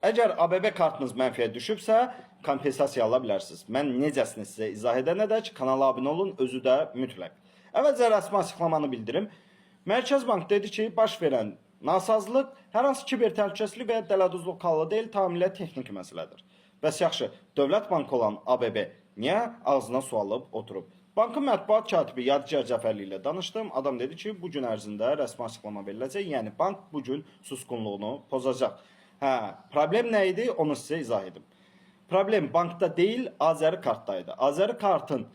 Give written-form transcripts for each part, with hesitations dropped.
Əgər ABB kartınız mənfiyə düşübsə, kompensasiya ala bilərsiniz. Mən necəsini sizə izah edənədək kanala abunə olun, özü də mütləq. Əvvəlcə rəsmi açıqlamanı bildirim. Mərkəz Bank dedi ki, baş verən nasazlıq hər hansı kiber təhlükəsizlik və ya dələduzluq halı deyil, tamamilə texniki məsələdir. Bəs yaxşı, dövlət bankı olan ABB niyə ağzına su alıb oturub? Bankın mətbuat katibi Yadigar Cəfərli ilə danışdım. Adam dedi ki, bu gün ərzində rəsmi açıqlama veriləcək. Yəni bank bu gün susqunluğunu pozacaq. Problem nə idi? Onu sizə izah edim. Problem bankda deyil, Azəri kartdaydı. Azəri kartın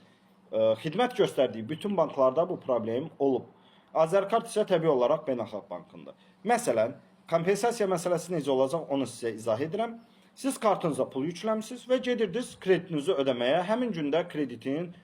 xidmət göstərdiyi bütün banklarda bu problem olub. Azəri kart isə təbii olaraq beynəlxalq bankındır. Məsələn, kompensasiya məsələsi necə olacaq onu sizə izah edirəm. Siz kartınıza pul yükləmişsiniz və gedirdiniz kreditinizi ödəməyə. Həmin gündə kreditin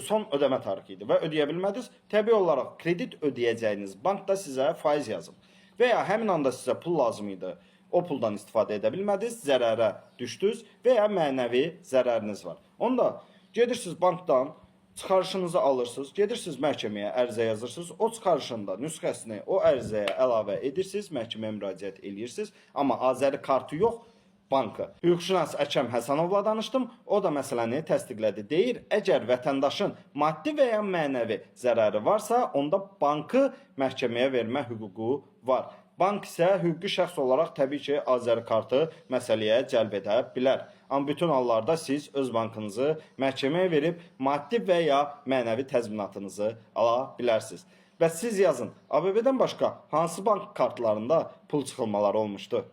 son ödəmə tarihi idi və ödəyə bilmədiniz. Təbii olaraq kredit ödəyəcəyiniz bank da sizə faiz yazıb. Və ya həmin anda sizə pul lazım idi. O puldan istifadə edə bilmədiniz, zərərə düşdünüz və ya mənəvi zərəriniz var. Onda gedirsiniz bankdan, çıxarışınızı alırsınız, gedirsiniz məhkəməyə ərizə yazırsınız, o çıxarışında nüsxəsini o ərizəyə əlavə edirsiniz, məhkəməyə müraciət edirsiniz, amma Azəri kartı yox, bankı. Hüquqşünas Əkəm Həsənovla danışdım, o da məsələni təsdiqlədi. Deyir, əgər vətəndaşın maddi və ya mənəvi zərəri varsa, onda bankı məhkəməyə vermə hüququ var. Bank isə hüquqi şəxs olaraq təbii ki, Azəri kartı məsələyə cəlb edə bilər. Amma bütün hallarda siz öz bankınızı məhkəməyə verib maddi və ya mənəvi təzminatınızı ala bilərsiniz. Bəs siz yazın, ABB-dən başqa hansı bank kartlarında pul çıxılmaları olmuşdu?